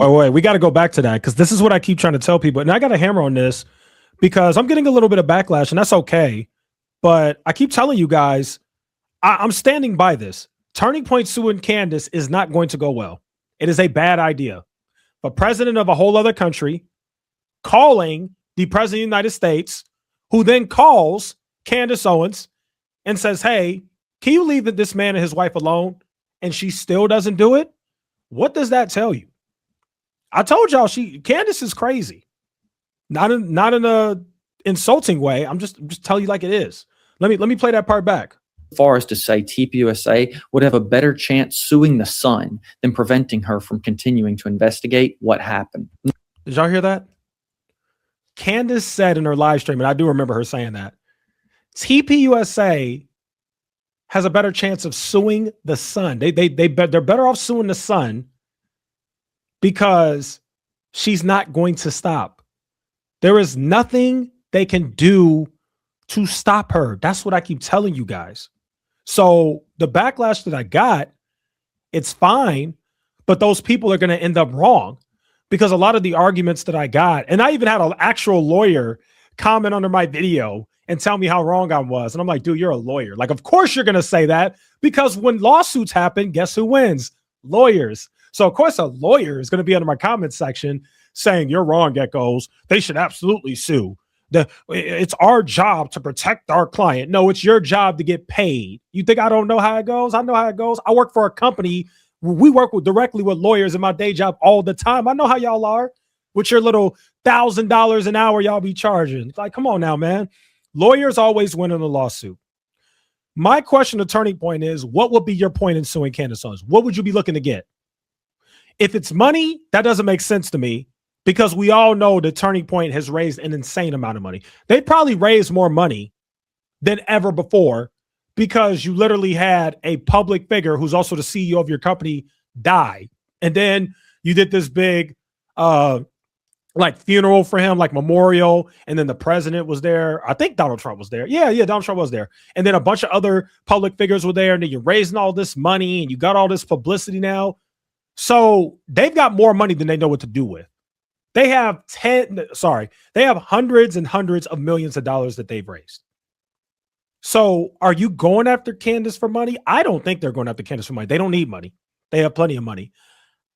Oh, wait, we got to go back to that because this is what I keep trying to tell people. And I got a hammer on this because I'm getting a little bit of backlash, and that's okay. But I keep telling you guys, I'm standing by this. Turning Point suing Candace is not going to go well. It is a bad idea. But president of a whole other country calling the president of the United States, who then calls Candace Owens and says, hey, can you leave this man and his wife alone? And she still doesn't do it. What does that tell you? I told y'all Candace is crazy. Not in a insulting way. I'm just telling you like it is. Let me play that part back. Far as to say TPUSA would have a better chance suing the son than preventing her from continuing to investigate what happened. Did y'all hear that? Candace said in her live stream, and I do remember her saying that, TPUSA has a better chance of suing the son. They're better off suing the son because she's not going to stop. There is nothing they can do to stop her. That's what I keep telling you guys. So the backlash that I got, it's fine, but those people are going to end up wrong because a lot of the arguments that I got, and I even had an actual lawyer comment under my video and tell me how wrong I was. And I'm like, dude, you're a lawyer. Like, of course you're going to say that because when lawsuits happen, guess who wins? Lawyers. So of course a lawyer is going to be under my comment section saying you're wrong, geckos. They should absolutely sue. It's our job to protect our client. No, it's your job to get paid. You think I don't know how it goes? I know how it goes. I work for a company. We work directly with lawyers in my day job all the time. I know how y'all are with your little $1,000 an hour y'all be charging. Like, come on now, man. Lawyers always win in a lawsuit. My question to Turning Point is, what would be your point in suing Candace Owens? What would you be looking to get? If it's money, that doesn't make sense to me. Because we all know that Turning Point has raised an insane amount of money. They probably raised more money than ever before because you literally had a public figure who's also the CEO of your company die. And then you did this big like funeral for him, like memorial. And then the president was there. I think Donald Trump was there. Yeah, Donald Trump was there. And then a bunch of other public figures were there. And then you're raising all this money and you got all this publicity now. So they've got more money than they know what to do with. They have hundreds and hundreds of millions of dollars that they've raised. So are you going after Candace for money? I don't think they're going after Candace for money. They don't need money. They have plenty of money.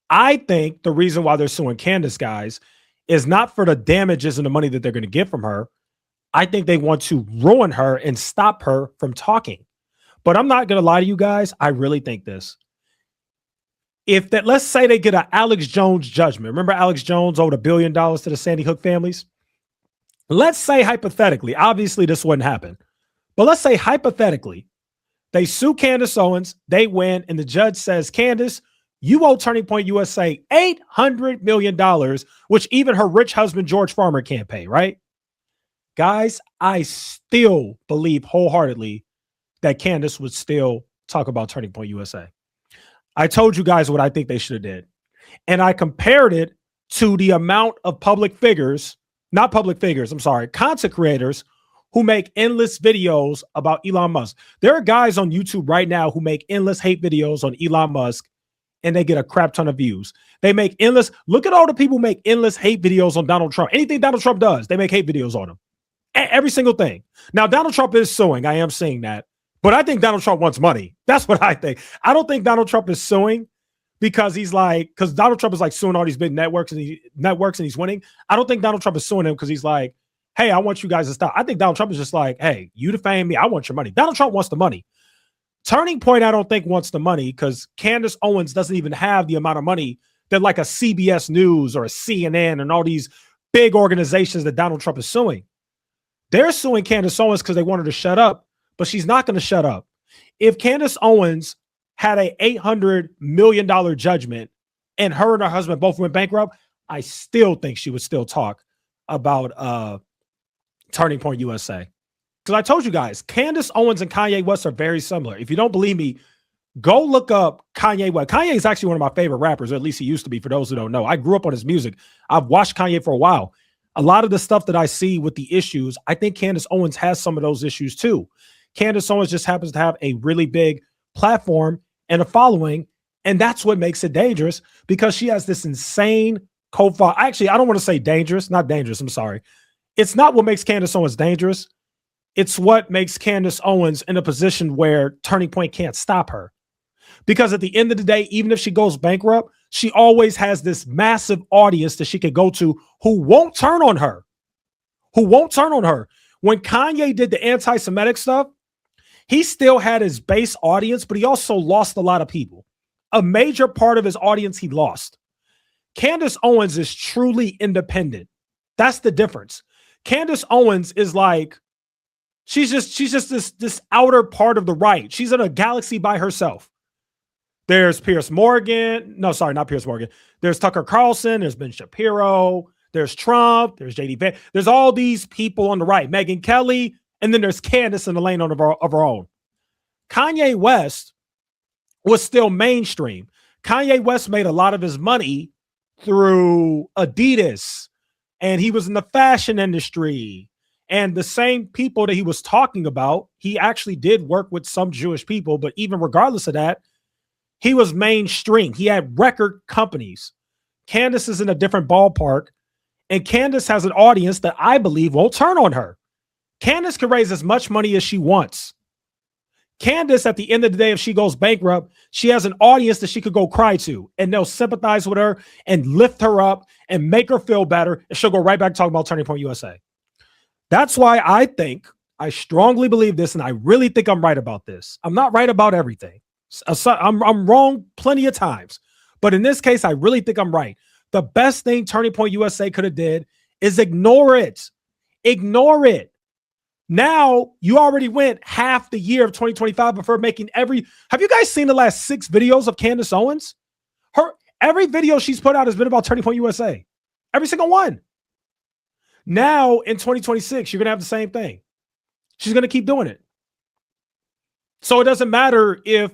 I think the reason why they're suing Candace, guys, is not for the damages and the money that they're going to get from her. I think they want to ruin her and stop her from talking. But I'm not going to lie to you guys. I really think this. If that, let's say they get an Alex Jones judgment. Remember Alex Jones owed $1 billion to the Sandy Hook families? Let's say hypothetically, obviously this wouldn't happen, but let's say hypothetically, they sue Candace Owens, they win, and the judge says, Candace, you owe Turning Point USA $800 million, which even her rich husband, George Farmer, can't pay, right? Guys, I still believe wholeheartedly that Candace would still talk about Turning Point USA. I told you guys what I think they should have did. And I compared it to the amount of content creators who make endless videos about Elon Musk. There are guys on YouTube right now who make endless hate videos on Elon Musk and they get a crap ton of views. They make endless, look at all the people who make endless hate videos on Donald Trump. Anything Donald Trump does, they make hate videos on him. Every single thing. Now, Donald Trump is suing. I am saying that. But I think Donald Trump wants money. That's what I think. I don't think Donald Trump is suing because because Donald Trump is like suing all these big networks and he's winning. I don't think Donald Trump is suing him because he's like, hey, I want you guys to stop. I think Donald Trump is just like, hey, you defame me. I want your money. Donald Trump wants the money. Turning Point, I don't think wants the money because Candace Owens doesn't even have the amount of money that like a CBS News or a CNN and all these big organizations that Donald Trump is suing. They're suing Candace Owens because they want her to shut up. But she's not going to shut up. If Candace Owens had a $800 million judgment and her and her husband both went bankrupt, I still think she would still talk about Turning Point USA. Because I told you guys, Candace Owens and Kanye West are very similar. If you don't believe me, go look up Kanye West. Kanye is actually one of my favorite rappers, or at least he used to be, for those who don't know. I grew up on his music. I've watched Kanye for a while. A lot of the stuff that I see with the issues, I think Candace Owens has some of those issues too. Candace Owens just happens to have a really big platform and a following, And that's what makes it dangerous, because she has this insane co-file. Actually, I don't want to say dangerous, not dangerous. I'm sorry. It's not what makes Candace Owens dangerous. It's what makes Candace Owens in a position where Turning Point can't stop her. Because at the end of the day, even if she goes bankrupt, she always has this massive audience that she can go to who won't turn on her. Who won't turn on her. When Kanye did the anti-Semitic stuff, he still had his base audience, but he also lost a lot of people. A major part of his audience he lost. Candace Owens is truly independent. That's the difference. Candace Owens is like, she's just this outer part of the right. She's in a galaxy by herself. There's Piers Morgan. No, sorry, not Piers Morgan. There's Tucker Carlson. There's Ben Shapiro. There's Trump. There's JD Vance. There's all these people on the right. Megyn Kelly. And then there's Candace in the lane of her own. Kanye West was still mainstream. Kanye West made a lot of his money through Adidas, and he was in the fashion industry. And the same people that he was talking about, he actually did work with some Jewish people, but even regardless of that, he was mainstream. He had record companies. Candace is in a different ballpark, and Candace has an audience that I believe won't turn on her. Candace can raise as much money as she wants. Candace, at the end of the day, if she goes bankrupt, she has an audience that she could go cry to, and they'll sympathize with her and lift her up and make her feel better, and she'll go right back talking about Turning Point USA. That's why I strongly believe this, and I really think I'm right about this. I'm not right about everything. I'm wrong plenty of times, but in this case, I really think I'm right. The best thing Turning Point USA could have did is ignore it. Ignore it. Now you already went half the year of 2025 before making have you guys seen the last 6 videos of Candace Owens? Every video she's put out has been about Turning Point USA. Every single one. Now in 2026, you're going to have the same thing. She's going to keep doing it. So it doesn't matter if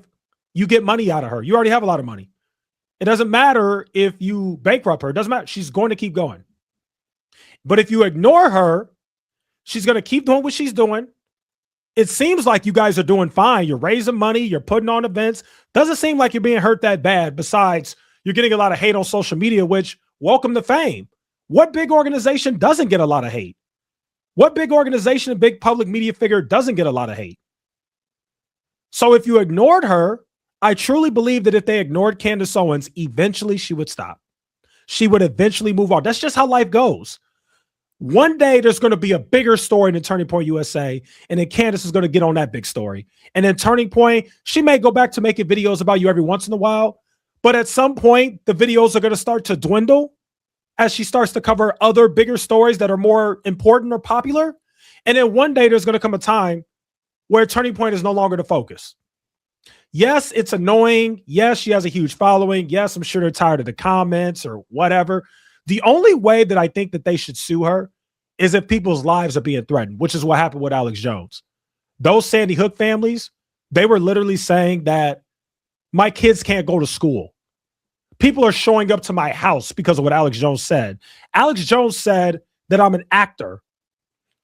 you get money out of her. You already have a lot of money. It doesn't matter if you bankrupt her. It doesn't matter. She's going to keep going. But if you ignore her, she's going to keep doing what she's doing. It seems like you guys are doing fine. You're raising money. You're putting on events. Doesn't seem like you're being hurt that bad. Besides, you're getting a lot of hate on social media, which, welcome to fame. What big organization doesn't get a lot of hate? What big organization and big public media figure doesn't get a lot of hate? So if you ignored her, I truly believe that if they ignored Candace Owens, eventually she would stop. She would eventually move on. That's just how life goes. One day there's going to be a bigger story than Turning Point USA, and then Candace is going to get on that big story. And then Turning Point, she may go back to making videos about you every once in a while, but at some point the videos are going to start to dwindle as she starts to cover other bigger stories that are more important or popular. And then one day there's going to come a time where Turning Point is no longer the focus. Yes, it's annoying. Yes, she has a huge following. Yes, I'm sure they're tired of the comments or whatever. The only way that I think that they should sue her is if people's lives are being threatened, which is what happened with Alex Jones. Those Sandy Hook families, they were literally saying that my kids can't go to school. People are showing up to my house because of what Alex Jones said. Alex Jones said that I'm an actor.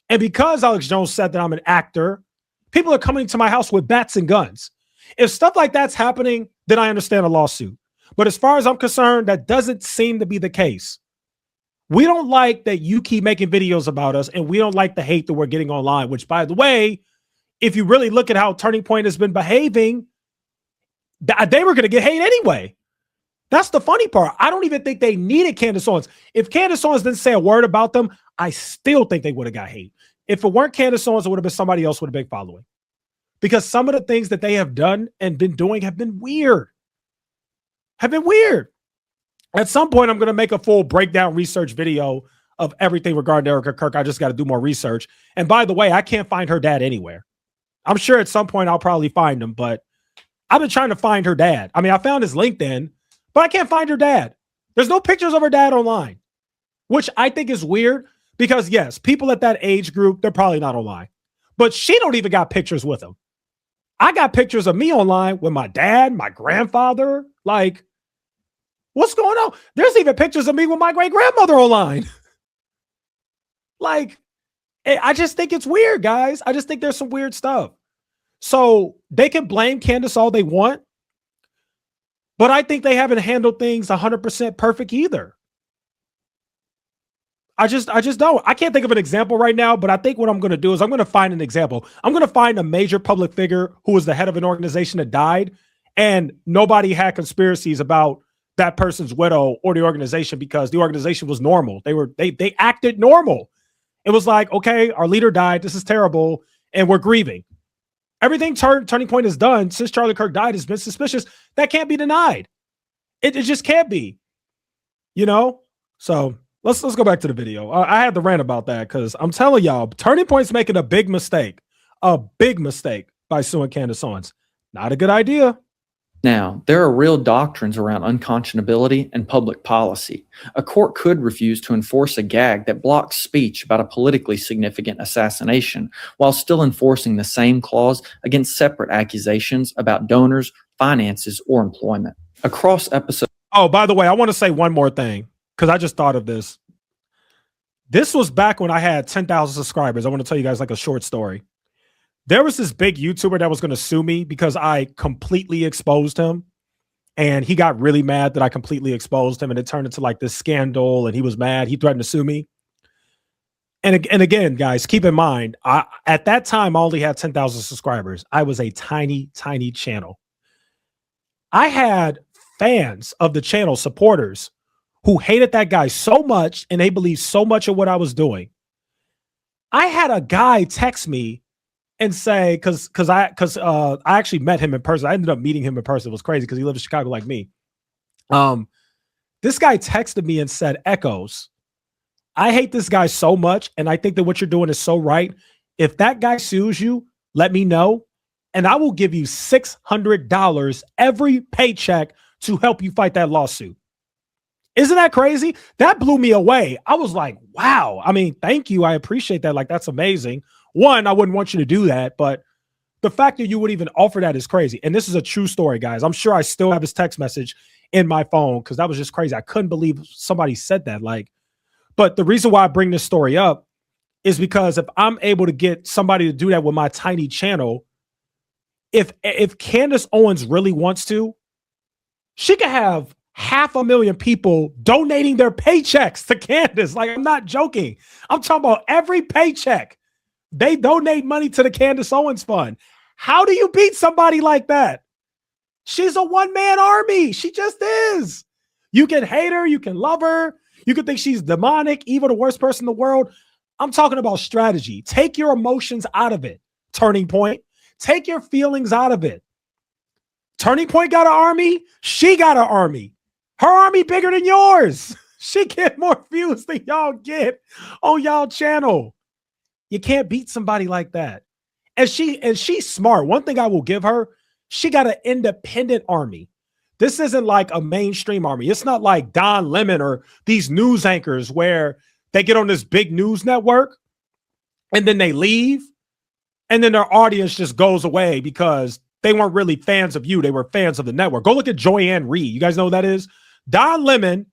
And because Alex Jones said that I'm an actor, people are coming to my house with bats and guns. If stuff like that's happening, then I understand a lawsuit. But as far as I'm concerned, that doesn't seem to be the case. We don't like that you keep making videos about us, and we don't like the hate that we're getting online, which, by the way, if you really look at how Turning Point has been behaving, they were going to get hate anyway. That's the funny part. I don't even think they needed Candace Owens. If Candace Owens didn't say a word about them, I still think they would have got hate. If it weren't Candace Owens, it would have been somebody else with a big following. Because some of the things that they have done and been doing have been weird. At some point, I'm going to make a full breakdown research video of everything regarding Erica Kirk. I just got to do more research. And by the way, I can't find her dad anywhere. I'm sure at some point I'll probably find him, but I've been trying to find her dad. I mean, I found his LinkedIn, but I can't find her dad. There's no pictures of her dad online, which I think is weird because, yes, people at that age group, they're probably not online. But she don't even got pictures with him. I got pictures of me online with my dad, my grandfather. Like, what's going on? There's even pictures of me with my great-grandmother online. Like, I just think it's weird, guys. I just think there's some weird stuff. So they can blame Candace all they want, But I think they haven't handled things 100% perfect either. I just don't. I can't think of an example right now, but I think what I'm going to do is I'm going to find an example. I'm going to find a major public figure who was the head of an organization that died, and nobody had conspiracies about that person's widow or the organization because the organization was normal. They acted normal. It was like, okay, our leader died. This is terrible, and we're grieving. Everything Turning Point has done since Charlie Kirk died has been suspicious. That can't be denied. It just can't be. So let's go back to the video. I had to rant about that because I'm telling y'all, Turning Point's making a big mistake by suing Candace Owens. Not a good idea. Now, there are real doctrines around unconscionability and public policy. A court could refuse to enforce a gag that blocks speech about a politically significant assassination, while still enforcing the same clause against separate accusations about donors, finances, or employment. Across episodes. Oh, by the way, I want to say one more thing because I just thought of this. This was back when I had 10,000 subscribers. I want to tell you guys like a short story. There was this big YouTuber that was going to sue me because I completely exposed him. And he got really mad that I completely exposed him. And it turned into like this scandal. And he was mad. He threatened to sue me. And again, guys, keep in mind, at that time, I only had 10,000 subscribers. I was a tiny, tiny channel. I had fans of the channel, supporters, who hated that guy so much. And they believed so much of what I was doing. I had a guy text me and say, because I actually met him in person. I ended up meeting him in person. It was crazy because he lived in Chicago like me. This guy texted me and said, Echoes, I hate this guy so much, and I think that what you're doing is so right. If that guy sues you, let me know, and I will give you $600 every paycheck to help you fight that lawsuit. Isn't that crazy? That blew me away. I was like, wow. I mean, thank you. I appreciate that. Like, that's amazing. One, I wouldn't want you to do that, but the fact that you would even offer that is crazy. And this is a true story, guys. I'm sure I still have his text message in my phone because that was just crazy. I couldn't believe somebody said that. But the reason why I bring this story up is because if I'm able to get somebody to do that with my tiny channel, if Candace Owens really wants to, she could have 500,000 people donating their paychecks to Candace. Like, I'm not joking. I'm talking about every paycheck. They donate money to the Candace Owens Fund. How do you beat somebody like that? She's a one-man army. She just is. You can hate her. You can love her. You can think she's demonic, evil, the worst person in the world. I'm talking about strategy. Take your emotions out of it. Turning Point. Take your feelings out of it. Turning Point got an army. She got an army. Her army bigger than yours. She get more views than y'all get on y'all channel. You can't beat somebody like that. And she's smart. One thing I will give her, she got an independent army. This isn't like a mainstream army. It's not like Don Lemon or these news anchors where they get on this big news network and then they leave and then their audience just goes away because they weren't really fans of you. They were fans of the network. Go look at Joanne Reed. You guys know who that is? Don Lemon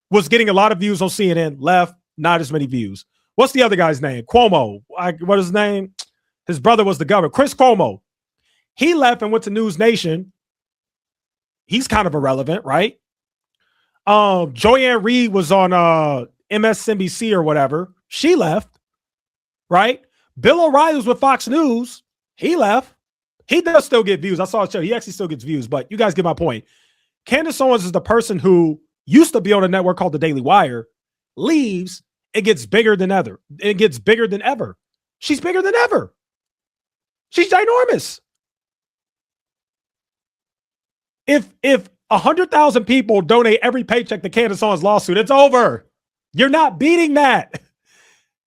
was getting a lot of views on CNN, left, not as many views. What's the other guy's name? Cuomo. What is his name? His brother was the governor. Chris Cuomo. He left and went to News Nation. He's kind of irrelevant, right? Joanne Reed was on MSNBC or whatever. She left, right? Bill O'Reilly was with Fox News. He left. He does still get views. I saw a show. He actually still gets views, but you guys get my point. Candace Owens is the person who used to be on a network called The Daily Wire, leaves, it gets bigger than ever. It gets bigger than ever. She's bigger than ever. She's ginormous. If 100,000 people donate every paycheck to Candace Owens' lawsuit, it's over. You're not beating that.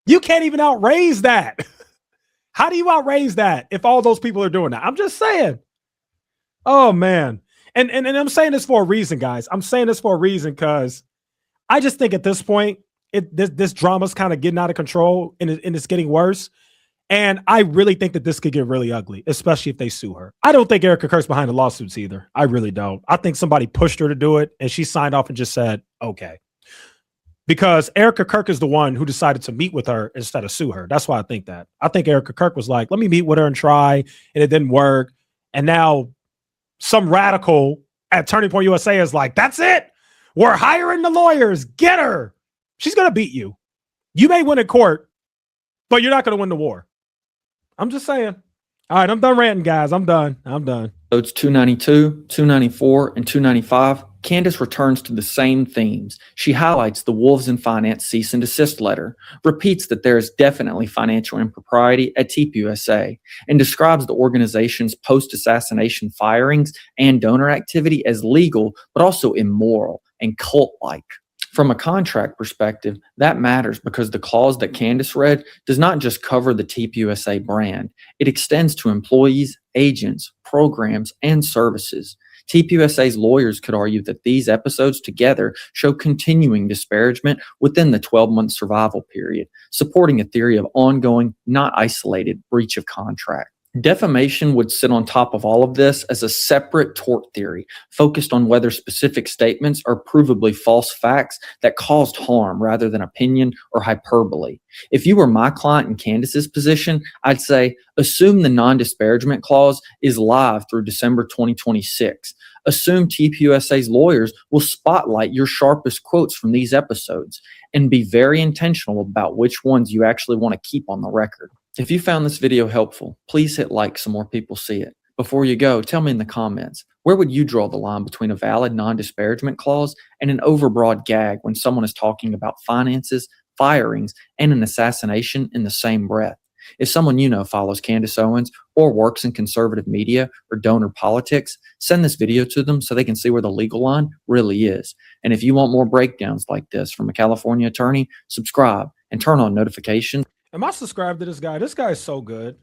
You can't even outraise that. How do you outraise that if all those people are doing that? I'm just saying. Oh, man. And I'm saying this for a reason, guys. I'm saying this for a reason because I just think at this point, this drama's kind of getting out of control and it's getting worse. And I really think that this could get really ugly, especially if they sue her. I don't think Erica Kirk's behind the lawsuits either. I really don't. I think somebody pushed her to do it and she signed off and just said, okay. Because Erica Kirk is the one who decided to meet with her instead of sue her. That's why I think that. I think Erica Kirk was like, let me meet with her and try, and it didn't work. And now some radical at Turning Point USA is like, that's it. We're hiring the lawyers. Get her. She's going to beat you. You may win in court, but you're not going to win the war. I'm just saying. All right, I'm done ranting, guys. I'm done. Episodes 292, 294, and 295, Candace returns to the same themes. She highlights the Wolves in Finance cease and desist letter, repeats that there is definitely financial impropriety at TPUSA, and describes the organization's post-assassination firings and donor activity as legal, but also immoral and cult-like. From a contract perspective, that matters because the clause that Candace read does not just cover the TPUSA brand. It extends to employees, agents, programs, and services. TPUSA's lawyers could argue that these episodes together show continuing disparagement within the 12-month survival period, supporting a theory of ongoing, not isolated, breach of contract. Defamation would sit on top of all of this as a separate tort theory, focused on whether specific statements are provably false facts that caused harm rather than opinion or hyperbole. If you were my client in Candace's position, I'd say, assume the non-disparagement clause is live through December 2026. Assume TPUSA's lawyers will spotlight your sharpest quotes from these episodes, and be very intentional about which ones you actually want to keep on the record. If you found this video helpful, please hit like so more people see it. Before you go, tell me in the comments, where would you draw the line between a valid non-disparagement clause and an overbroad gag when someone is talking about finances, firings, and an assassination in the same breath? If someone you know follows Candace Owens or works in conservative media or donor politics, send this video to them so they can see where the legal line really is. And if you want more breakdowns like this from a California attorney, subscribe and turn on notifications. Am I subscribed to this guy? This guy is so good.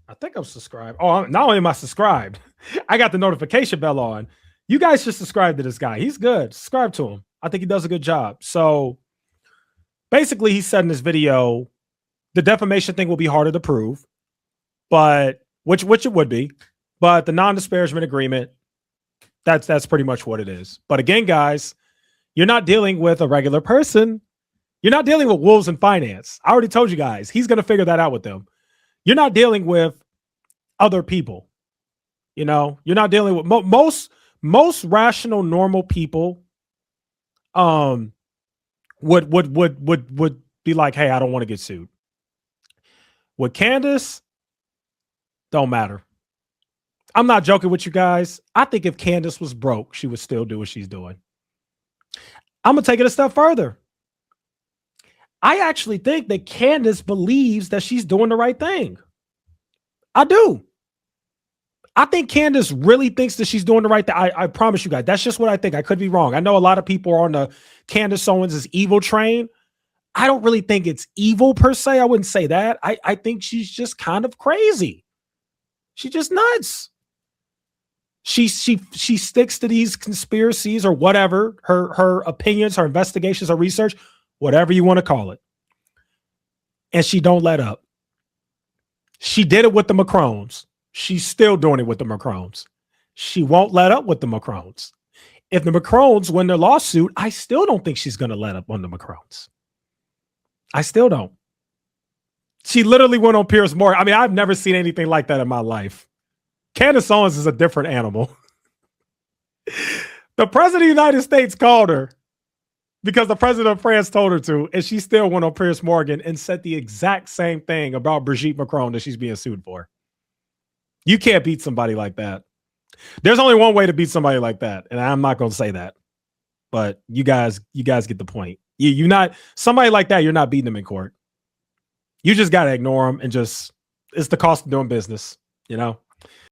I think I'm subscribed. Oh, not only am I subscribed, I got the notification bell on. You guys should subscribe to this guy. He's good. Subscribe to him. I think he does a good job. So basically, he said in this video, the defamation thing will be harder to prove, but which it would be. But the non-disparagement agreement, that's pretty much what it is. But again, guys, you're not dealing with a regular person. You're not dealing with wolves in finance. I already told you guys, he's going to figure that out with them. You're not dealing with other people. You know, you're not dealing with most rational, normal people. Would be like, hey, I don't want to get sued. With Candace, don't matter. I'm not joking with you guys. I think if Candace was broke, she would still do what she's doing. I'm going to take it a step further. I actually think that Candace believes that she's doing the right thing. I do. I think Candace really thinks that she's doing the right thing. I promise you guys, that's just what I think. I could be wrong. I know a lot of people are on the Candace Owens' evil train. I don't really think it's evil per se. I wouldn't say that. I think she's just kind of crazy. She's just nuts. She sticks to these conspiracies or whatever, her opinions, her investigations, her research, whatever you want to call it. And she don't let up. She did it with the Macrones. She's still doing it with the Macrones. She won't let up with the Macrones. If the Macrones win their lawsuit, I still don't think she's going to let up on the Macrones. I still don't. She literally went on Piers Morgan. I mean, I've never seen anything like that in my life. Candace Owens is a different animal. The president of the United States called her because the president of France told her to, and she still went on Piers Morgan and said the exact same thing about Brigitte Macron that she's being sued for. You can't beat somebody like that. There's only one way to beat somebody like that, and I'm not going to say that. But you guys get the point. You're not somebody like that. You're not beating them in court. You just got to ignore them and just, it's the cost of doing business, you know?